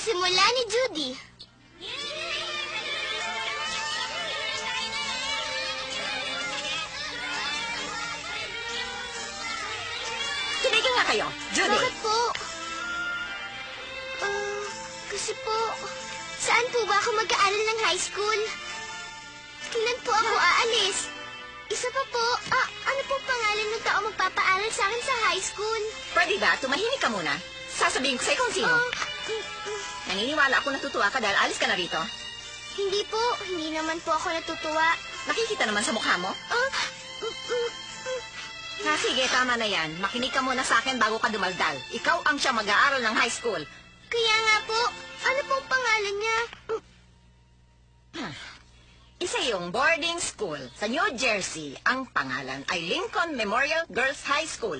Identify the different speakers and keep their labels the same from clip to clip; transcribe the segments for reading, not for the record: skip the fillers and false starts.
Speaker 1: simula ni Judy.
Speaker 2: Tumigil nga kayo, Judy.
Speaker 1: Bakit po? Kasi po, saan po ba ako mag-aaral ng high school? Kailan po ako aalis? Isa pa po, ano po pangalan ng tao magpapaaral sa akin sa high school?
Speaker 2: Pwede ba, tumahimik ka muna? Sasabihin ko sa'yo kung sino. Naniniwala ako natutuwa ka dahil alis ka na rito.
Speaker 1: Hindi po, hindi naman po ako natutuwa.
Speaker 2: Nakikita naman sa mukha mo. Sige, tama na yan. Makinig ka muna sa akin bago ka dumaldal. Ikaw ang siya mag-aaral ng high school.
Speaker 1: Kaya nga po, ano pong pangalan niya?
Speaker 2: Isa yung boarding school sa New Jersey. Ang pangalan ay Lincoln Memorial Girls High School.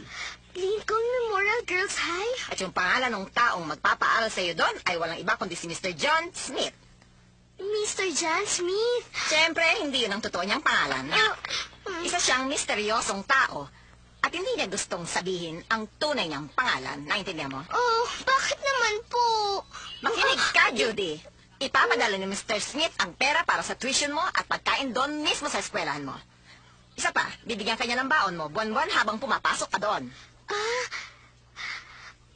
Speaker 1: Lincoln Memorial Girls High?
Speaker 2: At yung pangalan ng taong magpapaaral sa iyo doon ay walang iba kundi si Mr. John Smith.
Speaker 1: Mr. John Smith?
Speaker 2: Siyempre, hindi yun ang totoo niyang pangalan. Isa siyang misteryosong tao. At hindi niya gustong sabihin ang tunay niyang pangalan. Naintindihan mo?
Speaker 1: Oh, bakit naman po?
Speaker 2: Makinig ka, Judy. Ipapadala ni Mr. Smith ang pera para sa tuition mo at pagkain doon mismo sa eskwelahan mo. Isa pa, bibigyan ka niya ng baon mo buwan-buwan habang pumapasok ka doon.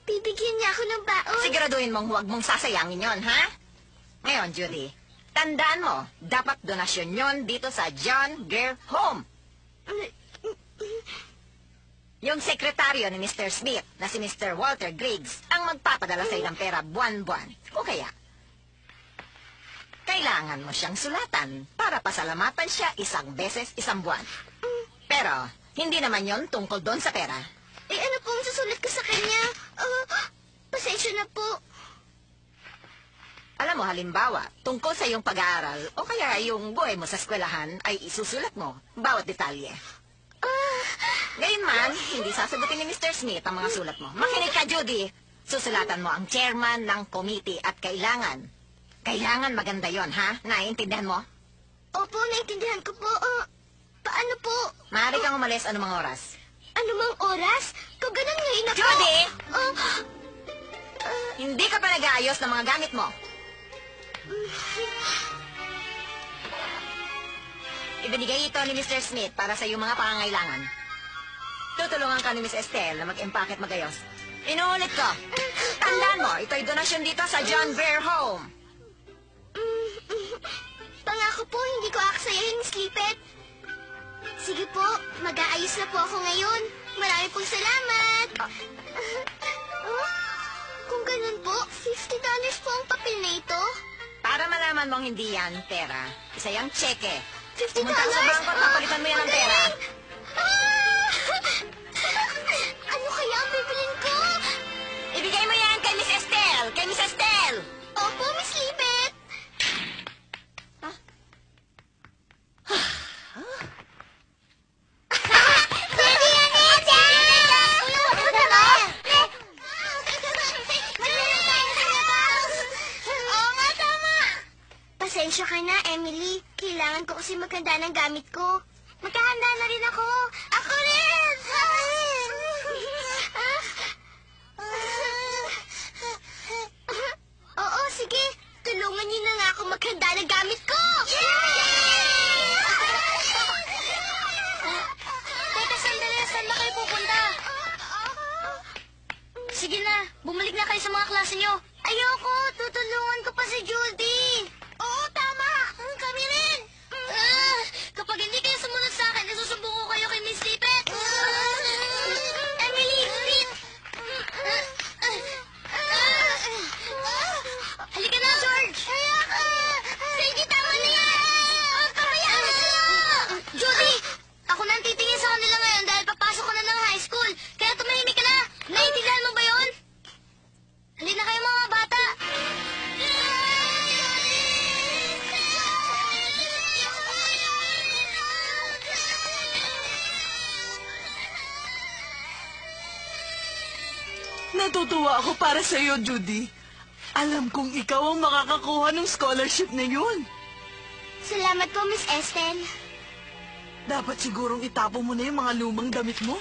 Speaker 1: Bibigyan niya ako ng baon?
Speaker 2: Siguraduhin mong huwag mong sasayangin yon, ha? Ngayon, Judy, tandaan mo, dapat donasyon yon dito sa John Grier Home. Yung sekretaryo ni Mr. Smith na si Mr. Walter Griggs ang magpapadala sa ng pera buwan-buwan. O kaya, kailangan mo siyang sulatan para pasalamatan siya isang beses isang buwan. Pero, hindi naman yon tungkol doon sa pera.
Speaker 1: Ano pong susulat ko sa kanya? Pasensya na po.
Speaker 2: Alam mo, halimbawa, tungkol sa iyong pag-aaral o kaya yung buhay mo sa eskwelahan ay isusulat mo bawat detalye. Gayunman, hindi sasagutin ni Mr. Smith ang mga sulat mo. Makinig ka, Judy. Susulatan mo ang chairman ng committee at kailangan maganda yon, ha? Naiintindihan mo?
Speaker 1: Opo, naintindihan ko po. Paano po?
Speaker 2: Maaari kang umalis anumang oras.
Speaker 1: Anumang oras? Kung ganun ngayon ako...
Speaker 2: Judy! Hindi ka pa nag-aayos ng mga gamit mo. Ibinigay ito ni Mr. Smith para sa iyong mga pangangailangan. Tutulungan ka ni Miss Estelle na mag-impake at mag-ayos. Inuulit ko. Tandaan mo, ito'y donasyon dito sa John Grier Home.
Speaker 1: Pangako po, hindi ko aksayahin, Miss Lipet. Sige po, mag-aayos na po ako ngayon. Marami pong salamat. Kung ganun po, $50 po ang papel na ito.
Speaker 2: Para malaman mong hindi yan pera, isa yung tseke.
Speaker 1: $50?
Speaker 2: Pumunta ka sa bangko at papalitan mo yan ng pera.
Speaker 1: Ano kaya ang bibilin ko?
Speaker 2: Ibigay mo yan kay Miss Estelle! Kay Miss Estelle!
Speaker 1: Opo, Miss Lipet. Pwede yan, Eda! Oo nga, tama. Pasensya ka na, Emily. Kailangan ko kasi maghanda ng gamit ko. Maghahanda na rin ako. Ako rin! Oo, sige. Tulungan niyo na nga ako maghanda ng gamit ko. Teka, sandali. Saan na kayo pupunta? Sige na. Bumalik na kayo sa mga klase niyo. Ayoko. Tutulungan ko pa si Judy. Oo, tama. Kami rin. Kapag hindi kayo sumunod sa akin, isusumbong ko kayo kay Miss Lipet. Emily, wait. Halika na, George. Sige, tama na yan. Kamayaan na sila. Judy, ako na ang titingin sa kanila ngayon dahil papasok ko na ng high school. Kaya tumahimik ka na. Naiintindihan mo ba yun? Halina kayo mga bata.
Speaker 3: Natutuwa ako para sa iyo, Judy. Alam kong ikaw ang makakakuha ng scholarship na yun.
Speaker 1: Salamat po, Miss Estelle.
Speaker 3: Dapat sigurong itapo mo na yung mga lumang damit mo.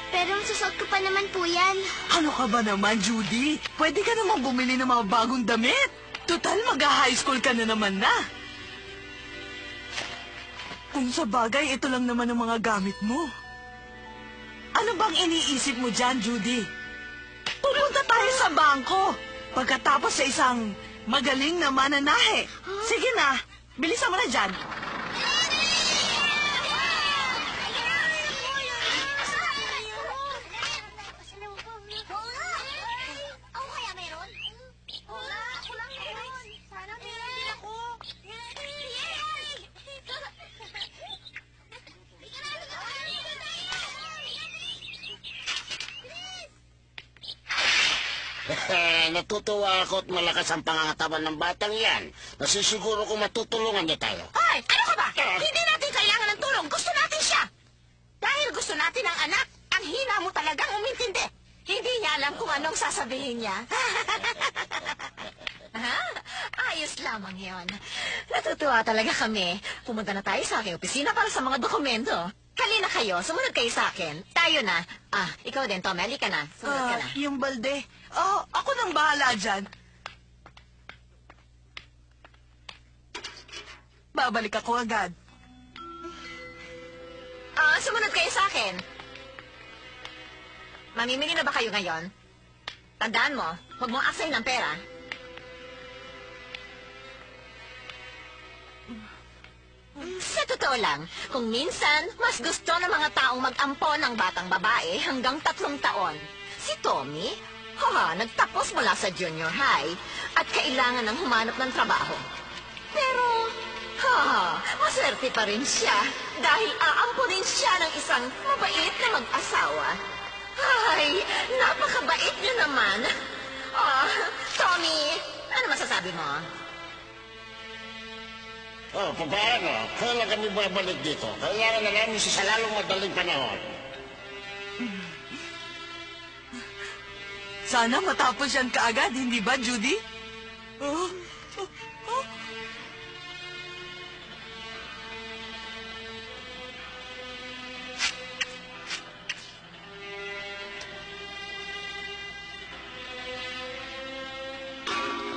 Speaker 1: Pero susot ko pa naman po yan.
Speaker 3: Ano ka ba naman, Judy? Pwede ka naman bumili ng mga bagong damit. Total, mag-high school ka na naman na. Kung sa bagay, ito lang naman ang mga gamit mo. Ano bang iniisip mo dyan, Judy? Pupunta tayo sa bangko. Pagkatapos sa isang magaling na mananahe. Sige na, bilisan mo na dyan.
Speaker 1: Ako kaya meron? Wala, ako lang meron. Sana meron ako.
Speaker 4: Natutuwa ako at malakas ang pangangatawan ng batang yan. Nasisiguro kung matutulungan niya tayo.
Speaker 2: Hoy! Ano ka ba? Hindi natin kailangan ng tulong. Gusto natin siya. Dahil gusto natin ang anak, ang hina mo talagang umintindi. Hindi niya alam kung anong sasabihin niya. Ha? Ayos lamang yon. Natutuwa talaga kami. Pumunta na tayo sa aking opisina para sa mga dokumento. Kalina kayo, sumunod kayo sa akin. Tayo na. Ikaw din, Tom. Halika na. Sumunod ka na.
Speaker 3: Yung balde. Ako nang bahala dyan. Babalik ako agad.
Speaker 2: Sumunod kayo sa akin. Mamimili na ba kayo ngayon? Tandaan mo, huwag mong aksayin ng pera. Sa totoo lang, kung minsan, mas gusto ng mga taong mag-ampon ng batang babae hanggang 3 taon. Si Tommy, nagtapos mula sa junior high at kailangan ng humanap ng trabaho. Pero, maswerte pa rin siya dahil aamponin siya ng isang mabait na mag-asawa. Ay, napakabait niyo naman. Tommy, ano masasabi mo?
Speaker 4: Paano? Kailan kami babalik dito? Kailangan na namin sa lalong madaling panahon.
Speaker 3: Sana matapos yan kaagad, hindi ba, Judy?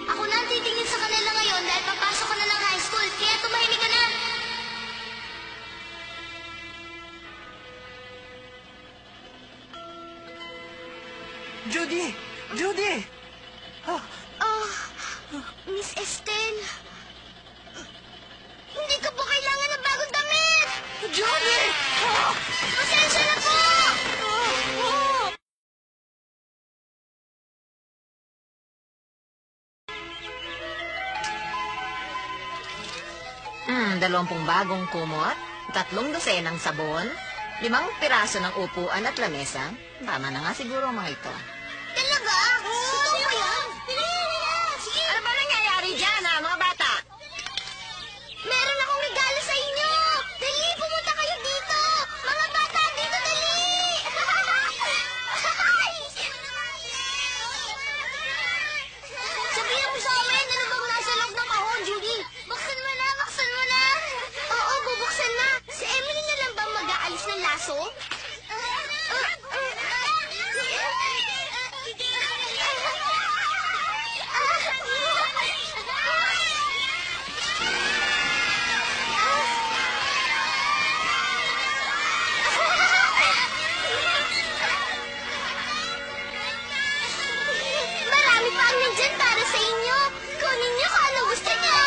Speaker 1: Ako na ang titingin sa kanila ngayon dahil papasok ka na ng high school. Kaya tumahimik ka na.
Speaker 3: Judy! Judy!
Speaker 1: Miss Estelle. Hindi ko po kailangan ng bagong damit.
Speaker 3: Judy!
Speaker 1: Pasensya na po.
Speaker 2: Dalawampung bagong kumot, 3 dosenang sabon, 5 piraso ng upuan at lamesa. Tama na nga siguro ang mga ito.
Speaker 1: Talaga? Totoo ba yan? Sige.
Speaker 2: Ano ba nangyayari dyan, mga bata?
Speaker 1: Meron akong regalo sa inyo. Dali, pumunta kayo dito. Mga bata, dito dali. Sabihin mo sa amin, ano bang nasa loob ng kahon, Judy? Buksan mo na, buksan mo na. Oo, bubuksan na. Si Emily na lang ba mag-aalis ng laso? Marami pa ang nandyan para sa inyo. Kunin niyo kung anong gusto niyo.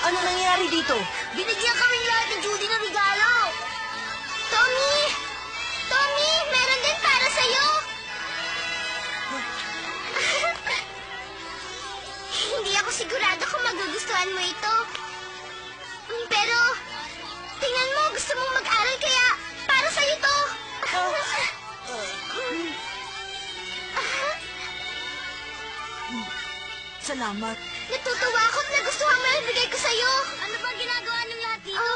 Speaker 3: Ano nangyari dito?
Speaker 1: Binigyan kaming lahat ni Judy ng regalo. Tommy! Tommy, meron din para sa'yo. Hindi ako sigurado kung magugustuhan mo ito. Pero, tingnan mo, gusto mong mag-aral kaya para sa'yo to.
Speaker 3: Salamat.
Speaker 1: Natutuwa ako at nagustuhan mo yung bigay ko sa'yo. Ano ba ginagawa ng lahat dito?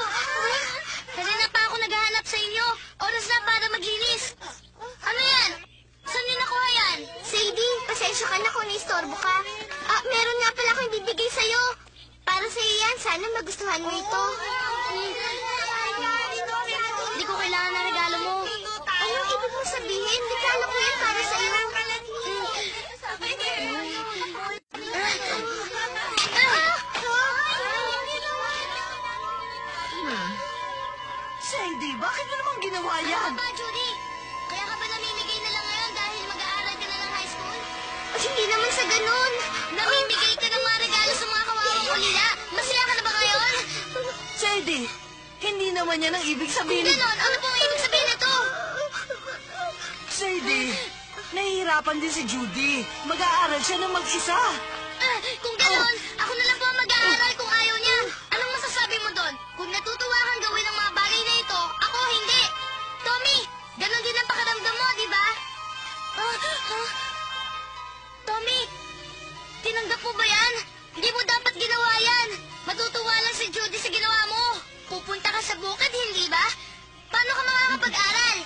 Speaker 1: Kanina pa ako naghahanap sa inyo. Oras na para maglinis. Ano yan? Saan niyo nakuha yan? Sadie, pasensya ka na kung naistorbo ka. Meron nga pala akong binigay sa'yo. Para sa'yo yan. Sana magustuhan mo ito. Hindi ko kailangan ng regalo mo. Anong ibig mo sabihin? Regalo ko yan para sa'yo.
Speaker 3: Sadie, bakit mo naman ginawa yan?
Speaker 1: Ba, Judy? Kaya ka ba namimigay na lang ngayon dahil mag-aaral ka na ng high school? Hindi naman sa ganun. Namimigay ka ng mga regalo sa mga kawawang ulila. Masaya ka na ba ngayon?
Speaker 3: Sadie, hindi naman yan ang ibig sabihin.
Speaker 1: Ganon, ano pong ibig sabihin nito?
Speaker 3: Sadie, nahihirapan din si Judy. Mag-aaral siya ng mag-isa.
Speaker 1: Kung ganon, ako na lang po ang mag-aaral kung ayaw niya. Anong masasabi mo doon? Kung natutuwa kang gawin ang mga bagay na ito, ako hindi. Tommy, ganon din ang pakiramdam mo, di ba? Tommy, tinanggap mo ba yan? Hindi mo dapat ginawa yan. Matutuwa lang si Judy sa ginawa mo. Pupunta ka sa bukid, hindi ba? Paano ka makakapag-aral?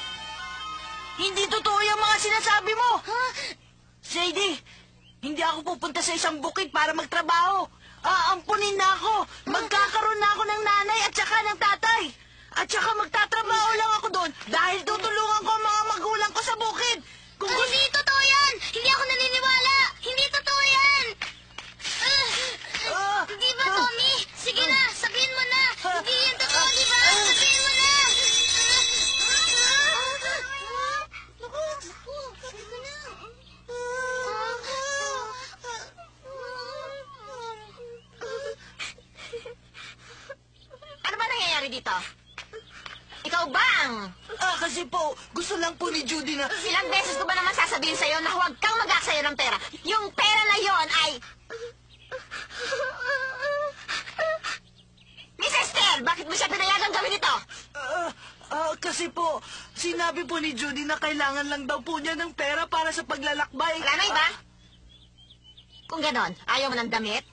Speaker 3: Hindi totoo yung mga sinasabi mo.
Speaker 1: Huh?
Speaker 3: Sadie, hindi ako pupunta sa isang bukid para magtrabaho. Aampunin na ako. Magkakaroon na ako ng nanay at saka ng tatay. At saka magtatrabaho lang ako doon dahil tutulungan ko ang mga magulang ko sa bukid. Kung gusto...
Speaker 1: Hindi totoo yan! Hindi ako naniniwala! Hindi totoo yan! Di ba, Tommy? Sige na, sabihin mo na! Hindi yan totoo, di ba? Sabihin mo na!
Speaker 2: Ano ba nangyayari dito? Ikaw ba ang...
Speaker 3: kasi po, gusto lang po ni Judy na...
Speaker 2: Ilang beses ko ba naman sasabihin sa'yo na huwag kang mag-aksaya ng pera? Yung pera na yon ay... Miss Estelle, bakit mo siya pinayagang gawin ito?
Speaker 3: Kasi po, sinabi po ni Judy na kailangan lang daw po niya ng pera para sa paglalakbay.
Speaker 2: Wala na iba? Kung ganon, ayaw mo ng damit?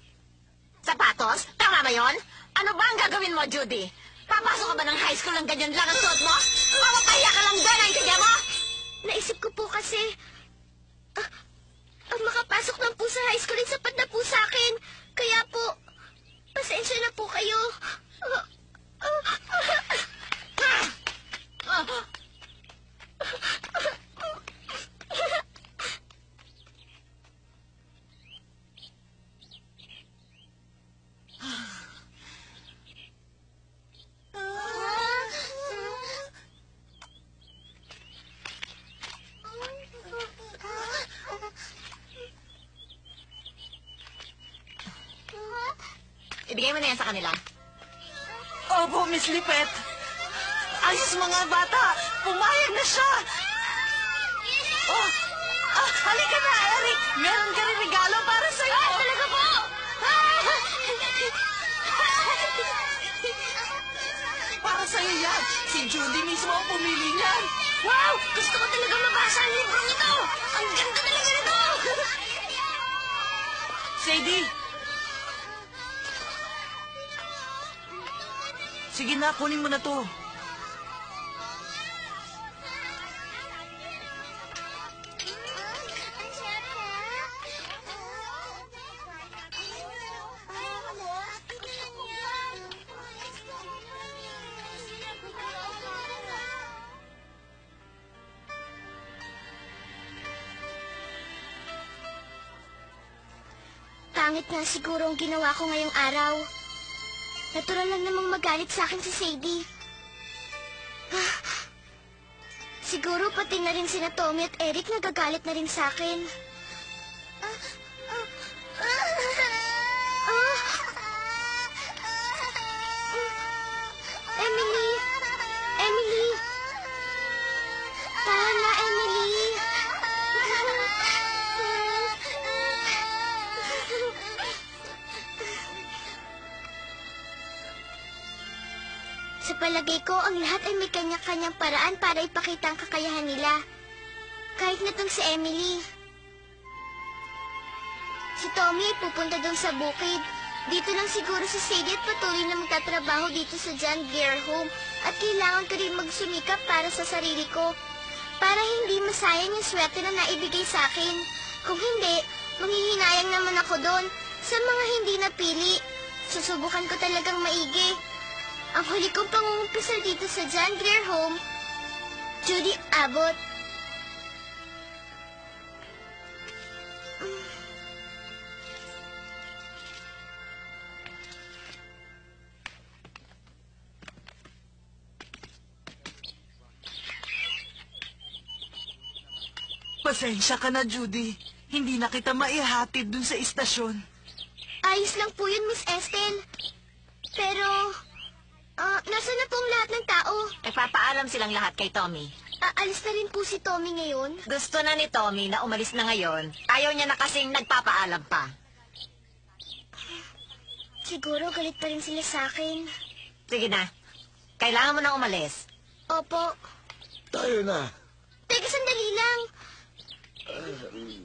Speaker 2: Sapatos? Tama ba yon? Ano ba ang gagawin mo, Judy? Papasok ka ba ng high school ng ganyan lang ang suot mo? Mamapaya ka lang doon, naintindihan mo?
Speaker 1: Naisip ko po kasi... ang makapasok lang po sa high school ay sapat na po sa akin. Kaya po, pasensya na po kayo.
Speaker 2: Ibigay mo na yan sa kanila.
Speaker 3: Opo, Miss Lipet. Ayos mga bata, pumayag na siya. Halika na, Eric. Meron ka rin regalo para sa'yo.
Speaker 1: Talaga po?
Speaker 3: Para sa'yo yan. Si Judy mismo ang pumili niyan.
Speaker 1: Wow! Gusto ko talaga mabasa ang librong ito! Ang ganda talaga nito!
Speaker 3: Sadie. Sige na, kunin mo na to.
Speaker 1: Pangit nga siguro ang ginawa ko ngayong araw. Natural lang namang magalit sa akin si Sadie. Siguro pati na rin sina Tommy at Eric nagagalit na rin sa akin. Emily! Emily! Tahan na, Emily! Sa palagay ko, ang lahat ay may kanya-kanyang paraan para ipakita ang kakayahan nila. Kahit na tong si Emily. Si Tommy ay pupunta doon sa bukid. Dito lang siguro si Sadie at patuloy na magtatrabaho dito sa John Grier Home. At kailangan ko rin magsumikap para sa sarili ko. Para hindi masayang yung swerte na naibigay sa akin. Kung hindi, manghihinayang naman ako doon. Sa mga hindi napili, susubukan ko talagang maigi. Ang huli kong pangungumpisal dito sa John Grier Home, Judy Abbott.
Speaker 3: Pasensya ka na, Judy. Hindi na kita maihatid dun sa istasyon.
Speaker 1: Ayos lang po yun, Miss Estel. Pero, nasa na pong lahat ng tao?
Speaker 2: Nagpapaalam silang lahat kay Tommy.
Speaker 1: Aalis na rin po si Tommy ngayon.
Speaker 2: Gusto na ni Tommy na umalis na ngayon. Ayaw niya na kasing nagpapaalam pa.
Speaker 1: Siguro galit pa rin sila sa akin.
Speaker 2: Sige na. Kailangan mo na umalis.
Speaker 1: Opo.
Speaker 4: Tayo na.
Speaker 1: Teka, sandali lang.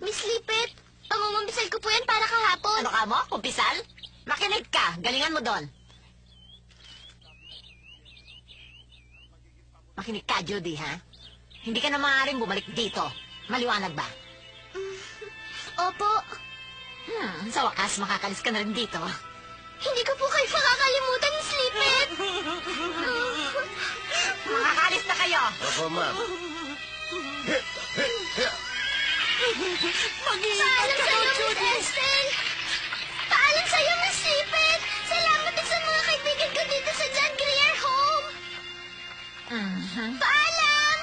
Speaker 1: Miss Lipet, pangungumpisal ko po yan para kahapon.
Speaker 2: Ano ka mo? Kumpisal? Makinig ka. Galingan mo doon. Makinig ka, Judy, ha? Hindi ka na maaaring bumalik dito. Maliwanag ba?
Speaker 1: Opo.
Speaker 2: Sa wakas, makakalis ka na rin dito.
Speaker 1: Hindi ko po kayo makakalimutan, Miss Lipet.
Speaker 2: Makakalis na kayo.
Speaker 4: Opo, ma'am.
Speaker 3: Mag-iingat
Speaker 1: Paalam
Speaker 3: ka
Speaker 1: sa'yo,
Speaker 3: daw,
Speaker 1: Miss
Speaker 3: Judy.
Speaker 1: Estel. Paalam sa'yo, Miss Lipet. Salamat din sa mga kaibigan ko dito sa John Grier Home. Paalam!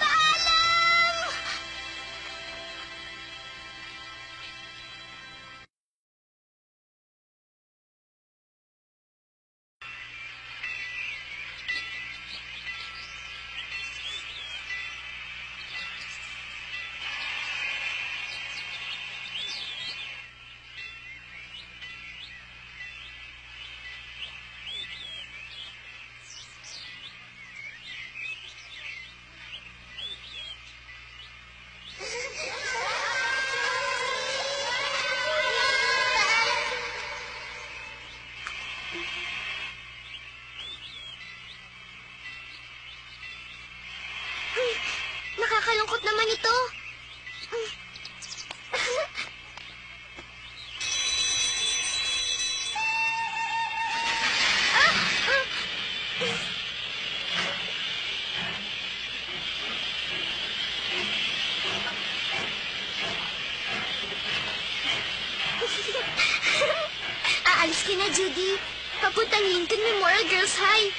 Speaker 1: Paalam! Nakakalungkot naman ito. Aalis ka na, Judy. Papuntang Lincoln Memorial Girls High.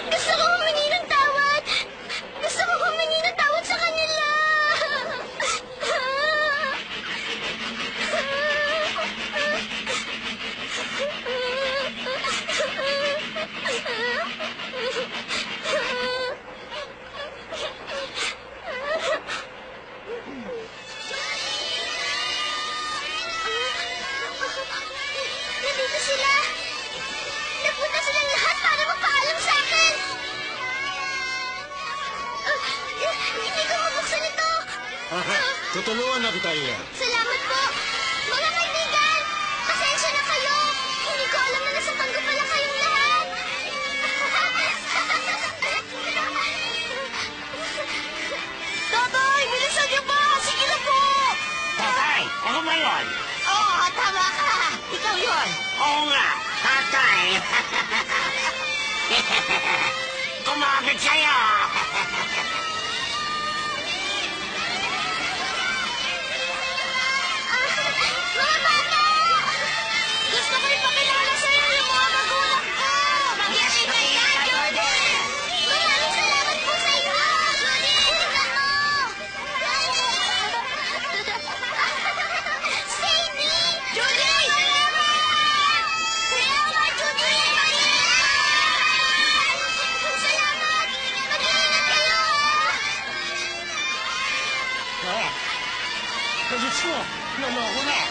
Speaker 1: Gusto ko humingi ng tawad. Gusto ko humingi ng tawad sa kanila. Nandito sila. Napunta silang lahat para magpaalam sa akin. Hindi ko mabuksan ito.
Speaker 4: Tutulungan na kita iya.
Speaker 1: Salamat po. Mga kaibigan, pasensya na kayo. Hindi ko alam na nasa tanggo pala kayong lahat.
Speaker 3: Tatay, bilisan niyo ba? Sige na po!
Speaker 4: Tatay, ako ba yun?
Speaker 2: Oo, tama ka. Ikaw yun.
Speaker 4: Oo nga, tatay. Kumapit sa'yo.
Speaker 1: Mga bata! Gusto ko ipakilala sa inyo yung mga magulang ko. Mag-iingay ka, Judy! Maraming salamat po sa inyo. Judy, tingnan mo! Sadie! Judy! Salamat, Judy! Salamat! Mag-iingat kayo!
Speaker 4: Diyos ko, naloko na.